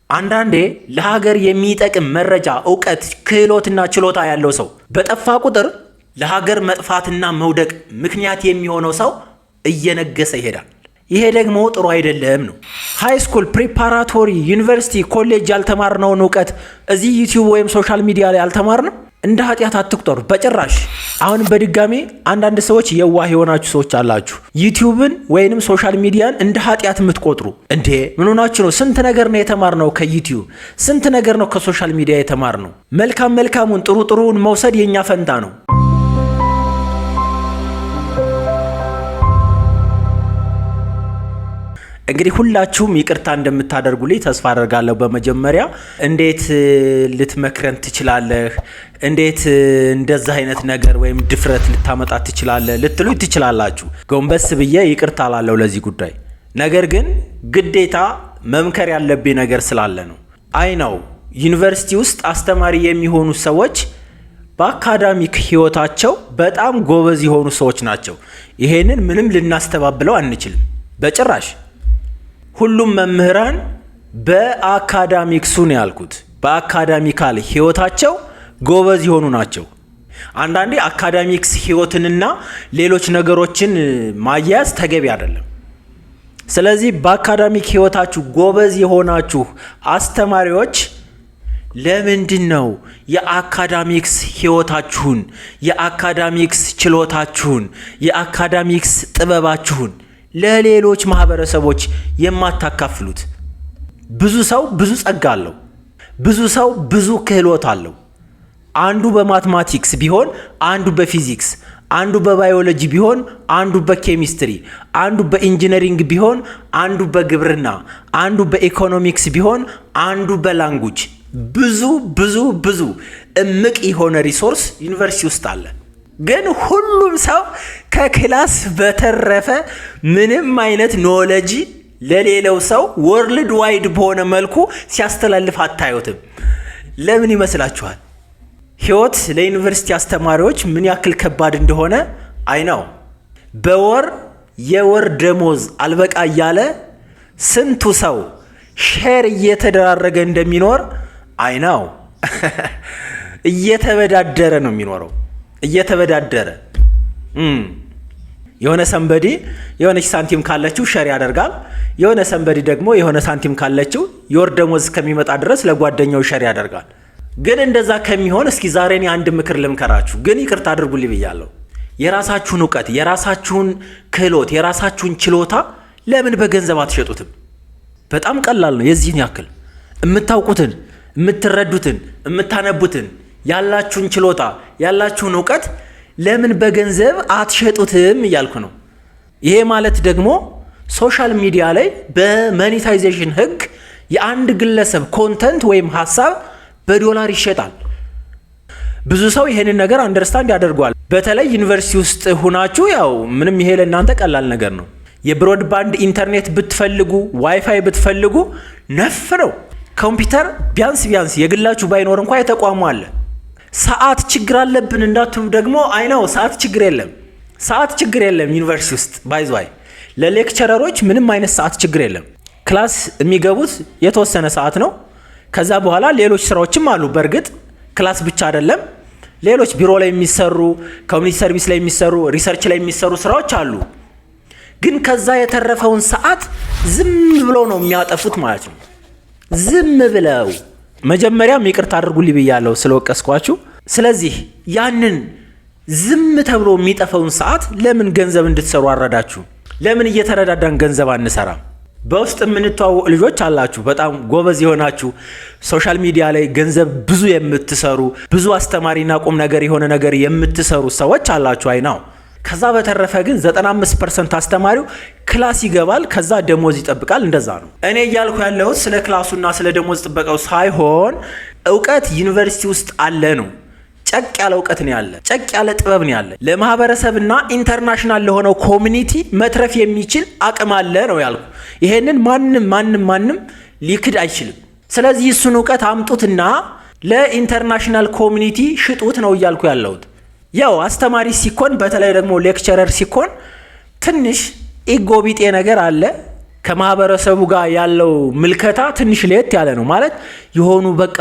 አንዳንዴ ለሀገር የሚጠቅም መረጃ፣ ዕውቀት፣ ክህሎትና ችሎታ ያለው ሰው በጠፋ ቁጥር ለሀገር መጥፋትና መውደቅ ምክንያት የሚሆነው ሰው እየነገሰ ይሄዳል። ይሄ ደግሞ ጥሩ አይደለም ነው። ሃይ ስኩል፣ ፕሪፓራቶሪ፣ ዩኒቨርሲቲ፣ ኮሌጅ ያልተማርነውን ዕውቀት እዚህ ዩቲዩብ ወይም ሶሻል ሚዲያ ላይ አልተማርንም። እንደ ኃጢአት አትቁጠሩ በጭራሽ። አሁን በድጋሜ አንዳንድ ሰዎች የዋህ የሆናችሁ ሰዎች አላችሁ፣ ዩቲዩብን ወይንም ሶሻል ሚዲያን እንደ ኃጢአት የምትቆጥሩ። እንዴ ምን ሆናችሁ ነው? ስንት ነገር ነው የተማርነው ከዩቲዩብ፣ ስንት ነገር ነው ከሶሻል ሚዲያ የተማርነው። መልካሙን ጥሩ ጥሩውን መውሰድ የኛ ፈንታ ነው። እንግዲህ ሁላችሁም ይቅርታ እንደምታደርጉልኝ ተስፋ አደርጋለሁ። በመጀመሪያ እንዴት ልትመክረን ትችላለህ? እንዴት እንደዛ አይነት ነገር ወይም ድፍረት ልታመጣ ትችላለህ ልትሉ ትችላላችሁ። ጎንበስ ብዬ ይቅርታ አላለሁ ለዚህ ጉዳይ። ነገር ግን ግዴታ መምከር ያለብኝ ነገር ስላለ ነው። አይ ነው ዩኒቨርሲቲ ውስጥ አስተማሪ የሚሆኑ ሰዎች በአካዳሚክ ህይወታቸው በጣም ጎበዝ የሆኑ ሰዎች ናቸው። ይሄንን ምንም ልናስተባብለው አንችልም በጭራሽ። ሁሉም መምህራን በአካዳሚክሱ ነው ያልኩት፣ በአካዳሚካል ህይወታቸው ጎበዝ የሆኑ ናቸው። አንዳንዴ አካዳሚክስ ህይወትንና ሌሎች ነገሮችን ማያያዝ ተገቢ አይደለም። ስለዚህ በአካዳሚክ ህይወታችሁ ጎበዝ የሆናችሁ አስተማሪዎች ለምንድን ነው የአካዳሚክስ ህይወታችሁን፣ የአካዳሚክስ ችሎታችሁን፣ የአካዳሚክስ ጥበባችሁን ለሌሎች ማህበረሰቦች የማታካፍሉት? ብዙ ሰው ብዙ ጸጋ አለው። ብዙ ሰው ብዙ ክህሎት አለው። አንዱ በማትማቲክስ ቢሆን፣ አንዱ በፊዚክስ፣ አንዱ በባዮሎጂ ቢሆን፣ አንዱ በኬሚስትሪ፣ አንዱ በኢንጂነሪንግ ቢሆን፣ አንዱ በግብርና፣ አንዱ በኢኮኖሚክስ ቢሆን፣ አንዱ በላንጉጅ። ብዙ ብዙ ብዙ እምቅ የሆነ ሪሶርስ ዩኒቨርሲቲ ውስጥ አለ። ግን ሁሉም ሰው ከክላስ በተረፈ ምንም አይነት ኖሌጅ ለሌላው ሰው ወርልድ ዋይድ በሆነ መልኩ ሲያስተላልፍ አታዩትም። ለምን ይመስላችኋል? ህይወት ለዩኒቨርሲቲ አስተማሪዎች ምን ያክል ከባድ እንደሆነ አይናው። በወር የወር ደሞዝ አልበቃ እያለ ስንቱ ሰው ሼር እየተደራረገ እንደሚኖር አይናው። እየተበዳደረ ነው የሚኖረው፣ እየተበዳደረ የሆነ ሰንበዲ የሆነች ሳንቲም ካለችው ሸር ያደርጋል። የሆነ ሰንበዲ ደግሞ የሆነ ሳንቲም ካለችው የወር ደሞዝ እስከሚመጣ ድረስ ለጓደኛው ሸር ያደርጋል። ግን እንደዛ ከሚሆን እስኪ ዛሬ እኔ አንድ ምክር ልምከራችሁ። ግን ይቅርታ አድርጉልኝ ብያለሁ። የራሳችሁን ዕውቀት፣ የራሳችሁን ክህሎት፣ የራሳችሁን ችሎታ ለምን በገንዘብ አትሸጡትም? በጣም ቀላል ነው። የዚህን ያክል የምታውቁትን፣ የምትረዱትን፣ የምታነቡትን ያላችሁን ችሎታ ያላችሁን ዕውቀት ለምን በገንዘብ አትሸጡትም እያልኩ ነው። ይሄ ማለት ደግሞ ሶሻል ሚዲያ ላይ በሞኔታይዜሽን ህግ የአንድ ግለሰብ ኮንተንት ወይም ሀሳብ በዶላር ይሸጣል። ብዙ ሰው ይሄንን ነገር አንደርስታንድ ያደርገዋል። በተለይ ዩኒቨርሲቲ ውስጥ ሁናችሁ ያው ምንም ይሄ ለእናንተ ቀላል ነገር ነው። የብሮድባንድ ኢንተርኔት ብትፈልጉ፣ ዋይፋይ ብትፈልጉ ነፍ ነው። ኮምፒውተር ቢያንስ የግላችሁ ባይኖር እንኳን የተቋሙ አለ። ሰዓት ችግር አለብን እንዳትሉ ደግሞ አይናው ሰዓት ችግር የለም ዩኒቨርሲቲ ውስጥ ባይዟይ። ለሌክቸረሮች ምንም አይነት ሰዓት ችግር የለም። ክላስ የሚገቡት የተወሰነ ሰዓት ነው። ከዛ በኋላ ሌሎች ስራዎችም አሉ። በእርግጥ ክላስ ብቻ አይደለም፣ ሌሎች ቢሮ ላይ የሚሰሩ፣ ኮሚኒቲ ሰርቪስ ላይ የሚሰሩ፣ ሪሰርች ላይ የሚሰሩ ስራዎች አሉ። ግን ከዛ የተረፈውን ሰዓት ዝም ብለው ነው የሚያጠፉት ማለት ነው። ዝም ብለው መጀመሪያም ይቅርታ አድርጉልኝ ብያለሁ ስለወቀስኳችሁ። ስለዚህ ያንን ዝም ተብሎ የሚጠፋውን ሰዓት ለምን ገንዘብ እንድትሰሩ አረዳችሁ? ለምን እየተረዳዳን ገንዘብ አንሰራም? በውስጥ የምንተዋወቅ ልጆች አላችሁ፣ በጣም ጎበዝ የሆናችሁ ሶሻል ሚዲያ ላይ ገንዘብ ብዙ የምትሰሩ፣ ብዙ አስተማሪና ቁም ነገር የሆነ ነገር የምትሰሩ ሰዎች አላችሁ። አይናው ከዛ በተረፈ ግን 95% አስተማሪው ክላስ ይገባል፣ ከዛ ደሞዝ ይጠብቃል። እንደዛ ነው። እኔ እያልኩ ያለሁት ስለ ክላሱና ስለ ደሞዝ ጥበቃው ሳይሆን ዕውቀት ዩኒቨርሲቲ ውስጥ አለ ነው። ጨቅ ያለ ዕውቀት ነው ያለ፣ ጨቅ ያለ ጥበብ ነው ያለ። ለማህበረሰብና ኢንተርናሽናል ለሆነው ኮሚኒቲ መትረፍ የሚችል አቅም አለ ነው ያልኩ። ይሄንን ማንም ሊክድ አይችልም። ስለዚህ እሱን ዕውቀት አምጡትና ለኢንተርናሽናል ኮሚኒቲ ሽጡት ነው እያልኩ ያለሁት። ያው አስተማሪ ሲኮን በተለይ ደግሞ ሌክቸረር ሲኮን ትንሽ ኢጎ ቢጤ ነገር አለ። ከማህበረሰቡ ጋር ያለው ምልከታ ትንሽ ለየት ያለ ነው ማለት የሆኑ በቃ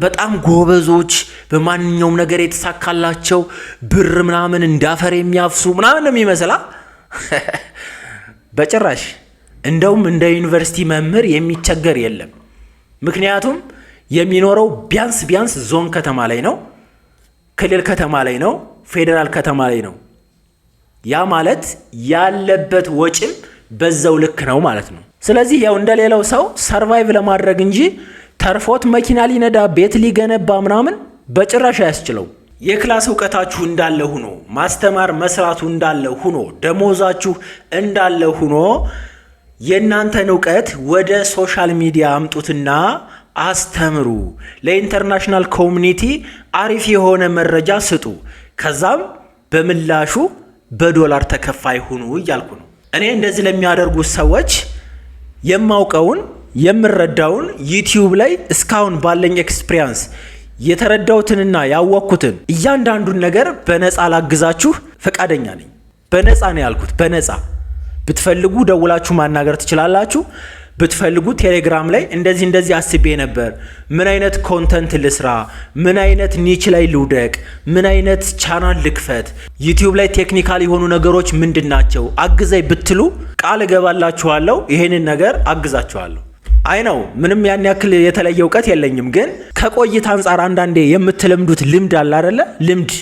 በጣም ጎበዞች በማንኛውም ነገር የተሳካላቸው ብር ምናምን እንዳፈር የሚያፍሱ ምናምን ነው የሚመስላ በጭራሽ እንደውም እንደ ዩኒቨርሲቲ መምህር የሚቸገር የለም ምክንያቱም የሚኖረው ቢያንስ ዞን ከተማ ላይ ነው ክልል ከተማ ላይ ነው ፌደራል ከተማ ላይ ነው ያ ማለት ያለበት ወጪም በዛው ልክ ነው ማለት ነው ስለዚህ ያው እንደሌላው ሰው ሰርቫይቭ ለማድረግ እንጂ ተርፎት መኪና ሊነዳ ቤት ሊገነባ ምናምን በጭራሽ አያስችለው የክላስ ዕውቀታችሁ እንዳለ ሆኖ ማስተማር መስራቱ እንዳለ ሆኖ ደሞዛችሁ እንዳለ ሆኖ የእናንተን ዕውቀት ወደ ሶሻል ሚዲያ አምጡትና አስተምሩ ለኢንተርናሽናል ኮሚኒቲ አሪፍ የሆነ መረጃ ስጡ ከዛም በምላሹ በዶላር ተከፋይ ሁኑ እያልኩ ነው እኔ እንደዚህ ለሚያደርጉ ሰዎች የማውቀውን የምረዳውን ዩቲዩብ ላይ እስካሁን ባለኝ ኤክስፒሪየንስ የተረዳውትንና ያወቅኩትን እያንዳንዱን ነገር በነፃ ላግዛችሁ ፈቃደኛ ነኝ በነፃ ነው ያልኩት በነፃ ብትፈልጉ ደውላችሁ ማናገር ትችላላችሁ ብትፈልጉ ቴሌግራም ላይ እንደዚህ አስቤ ነበር ምን አይነት ኮንተንት ልስራ ምን አይነት ኒች ላይ ልውደቅ ምን አይነት ቻናል ልክፈት ዩቲዩብ ላይ ቴክኒካል የሆኑ ነገሮች ምንድናቸው አግዘይ ብትሉ ቃል እገባላችኋለሁ ይሄንን ነገር አግዛችኋለሁ አይ ነው ምንም ያን ያክል የተለየ ዕውቀት የለኝም ግን ከቆይታ አንፃር አንዳንዴ የምትለምዱት ልምድ አለ አይደለ ልምድ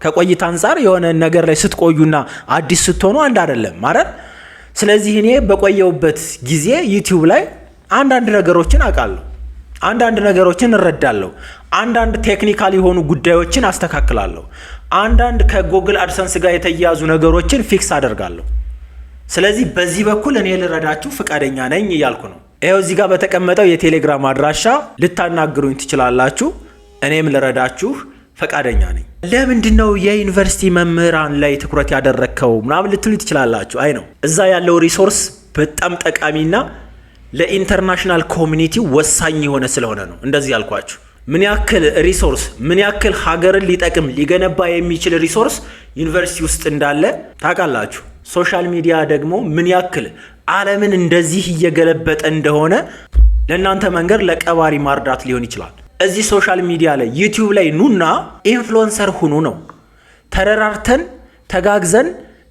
ከቆይታ አንፃር የሆነ ነገር ላይ ስትቆዩና አዲስ ስትሆኑ አንድ አይደለም ማለት ስለዚህ እኔ በቆየውበት ጊዜ ዩቲዩብ ላይ አንዳንድ ነገሮችን አውቃለሁ አንዳንድ ነገሮችን እረዳለሁ አንዳንድ ቴክኒካል የሆኑ ጉዳዮችን አስተካክላለሁ አንዳንድ ከጎግል አድሰንስ ጋር የተያያዙ ነገሮችን ፊክስ አደርጋለሁ ስለዚህ በዚህ በኩል እኔ ልረዳችሁ ፈቃደኛ ነኝ እያልኩ ነው ይሄው እዚህ ጋር በተቀመጠው የቴሌግራም አድራሻ ልታናግሩኝ ትችላላችሁ እኔም ልረዳችሁ ፈቃደኛ ነኝ ለምንድነው የዩኒቨርሲቲ መምህራን ላይ ትኩረት ያደረከው ምናምን ልትሉ ትችላላችሁ አይ ነው እዛ ያለው ሪሶርስ በጣም ጠቃሚና ለኢንተርናሽናል ኮሚኒቲ ወሳኝ የሆነ ስለሆነ ነው እንደዚህ ያልኳችሁ ምን ያክል ሪሶርስ ምን ያክል ሀገርን ሊጠቅም ሊገነባ የሚችል ሪሶርስ ዩኒቨርሲቲ ውስጥ እንዳለ ታውቃላችሁ ሶሻል ሚዲያ ደግሞ ምን ያክል ዓለምን እንደዚህ እየገለበጠ እንደሆነ ለእናንተ መንገር ለቀባሪ ማርዳት ሊሆን ይችላል እዚህ ሶሻል ሚዲያ ላይ ዩቲዩብ ላይ ኑና ኢንፍሉዌንሰር ሁኑ ነው ተረራርተን ተጋግዘን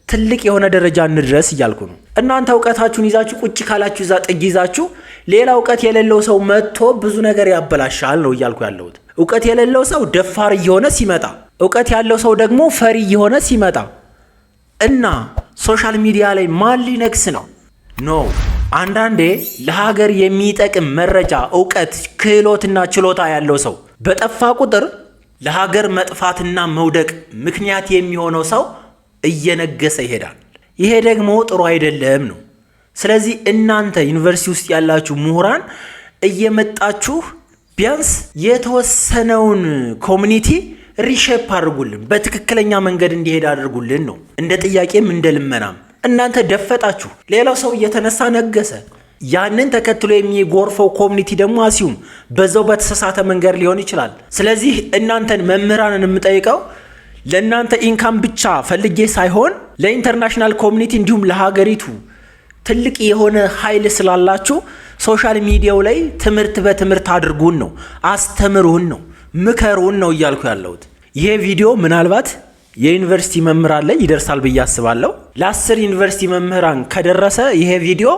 ትልቅ የሆነ ደረጃ እንድረስ እያልኩ ነው እናንተ ዕውቀታችሁን ይዛችሁ ቁጭ ካላችሁ እዛ ጥግ ይዛችሁ ሌላ ዕውቀት የሌለው ሰው መጥቶ ብዙ ነገር ያበላሻል ነው እያልኩ ያለሁት ዕውቀት የሌለው ሰው ደፋር እየሆነ ሲመጣ ዕውቀት ያለው ሰው ደግሞ ፈሪ እየሆነ ሲመጣ እና ሶሻል ሚዲያ ላይ ማን ሊነግስ ነው ኖ አንዳንዴ ለሀገር የሚጠቅም መረጃ ዕውቀት ክህሎትና ችሎታ ያለው ሰው በጠፋ ቁጥር ለሀገር መጥፋትና መውደቅ ምክንያት የሚሆነው ሰው እየነገሰ ይሄዳል ይሄ ደግሞ ጥሩ አይደለም ነው ስለዚህ እናንተ ዩኒቨርሲቲ ውስጥ ያላችሁ ምሁራን እየመጣችሁ ቢያንስ የተወሰነውን ኮሚኒቲ ሪሼፕ አድርጉልን በትክክለኛ መንገድ እንዲሄድ አድርጉልን ነው እንደ ጥያቄም እንደ ልመናም እናንተ ደፈጣችሁ ሌላው ሰው እየተነሳ ነገሰ ያንን ተከትሎ የሚጎርፈው ኮሚኒቲ ደግሞ አሲዩም በዛው በተሳሳተ መንገድ ሊሆን ይችላል ስለዚህ እናንተን መምህራንን የምጠይቀው ለእናንተ ኢንካም ብቻ ፈልጌ ሳይሆን ለኢንተርናሽናል ኮሚኒቲ እንዲሁም ለሀገሪቱ ትልቅ የሆነ ኃይል ስላላችሁ ሶሻል ሚዲያው ላይ ትምህርት በትምህርት አድርጉን ነው አስተምሩን ነው ምከሩን ነው እያልኩ ያለሁት ይሄ ቪዲዮ ምናልባት የዩኒቨርሲቲ መምህራን ላይ ይደርሳል ብዬ አስባለሁ ለ10 ዩኒቨርሲቲ መምህራን ከደረሰ ይሄ ቪዲዮ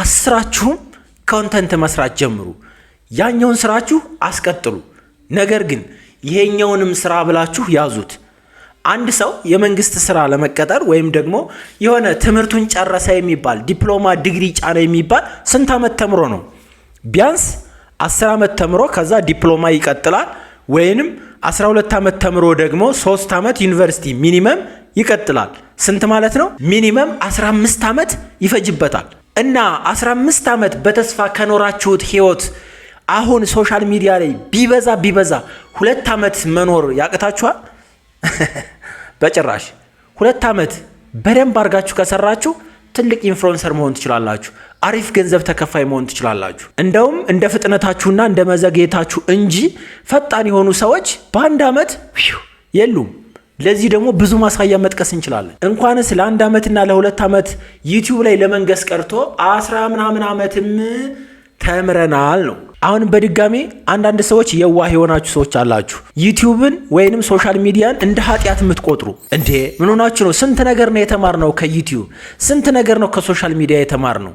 10ችሁም ኮንተንት መስራት ጀምሩ ያኛውን ስራችሁ አስቀጥሉ ነገር ግን ይሄኛውንም ስራ ብላችሁ ያዙት አንድ ሰው የመንግስት ስራ ለመቀጠር ወይም ደግሞ የሆነ ትምህርቱን ጨረሰ የሚባል ዲፕሎማ ዲግሪ ጫነ የሚባል ስንት አመት ተምሮ ነው ቢያንስ 10 አመት ተምሮ ከዛ ዲፕሎማ ይቀጥላል ወይንም 12 አመት ተምሮ ደግሞ 3 አመት ዩኒቨርሲቲ ሚኒመም ይቀጥላል ስንት ማለት ነው ሚኒመም 15 አመት ይፈጅበታል እና 15 አመት በተስፋ ከኖራችሁት ህይወት አሁን ሶሻል ሚዲያ ላይ ቢበዛ 2 አመት መኖር ያቅታችኋል በጭራሽ 2 አመት በደንብ አድርጋችሁ ከሰራችሁ ትልቅ ኢንፍሉዌንሰር መሆን ትችላላችሁ አሪፍ ገንዘብ ተከፋይ መሆን ትችላላችሁ እንደውም እንደ ፍጥነታችሁና እንደ መዘግየታችሁ እንጂ ፈጣን የሆኑ ሰዎች በአንድ አመት የሉም ለዚህ ደግሞ ብዙ ማሳያ መጥቀስ እንችላለን። እንኳንስ ለ1 ዓመትና ለ2 ዓመት ዩቲዩብ ላይ ለመንገስ ቀርቶ 10 ምናምን ዓመትም ተምረናል ነው። አሁን በድጋሚ አንዳንድ ሰዎች የዋህ የሆናችሁ ሰዎች አላችሁ፣ ዩቲዩብን ወይንም ሶሻል ሚዲያን እንደ ኃጢአት የምትቆጥሩ። እንዴ ምን ሆናችሁ ነው? ስንት ነገር ነው የተማርነው ከዩቲዩብ፣ ስንት ነገር ነው ከሶሻል ሚዲያ የተማርነው።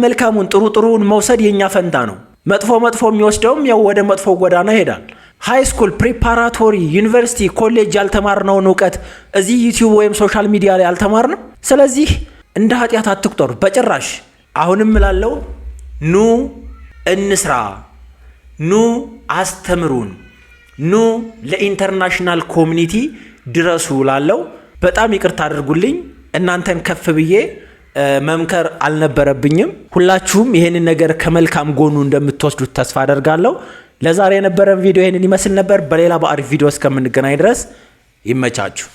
መልካሙን ጥሩን መውሰድ የኛ ፈንታ ነው። መጥፎ የሚወስደውም ያው ወደ መጥፎ ጎዳና ይሄዳል። ሃይ ስኩል፣ ፕሪፓራቶሪ፣ ዩኒቨርሲቲ፣ ኮሌጅ ያልተማርነውን እውቀት እዚህ ዩቲዩብ ወይም ሶሻል ሚዲያ ላይ አልተማርንም። ስለዚህ እንደ ኃጢአት አትቁጠሩ በጭራሽ። አሁንም እላለሁ ኑ እንስራ፣ ኑ አስተምሩን፣ ኑ ለኢንተርናሽናል ኮሚኒቲ ድረሱ ላለው በጣም ይቅርታ አድርጉልኝ። እናንተን ከፍ ብዬ መምከር አልነበረብኝም። ሁላችሁም ይሄንን ነገር ከመልካም ጎኑ እንደምትወስዱት ተስፋ አደርጋለሁ። ለዛሬ የነበረን ቪዲዮ ይሄንን ይመስል ነበር። በሌላ በአሪፍ ቪዲዮ እስከምንገናኝ ድረስ ይመቻችሁ።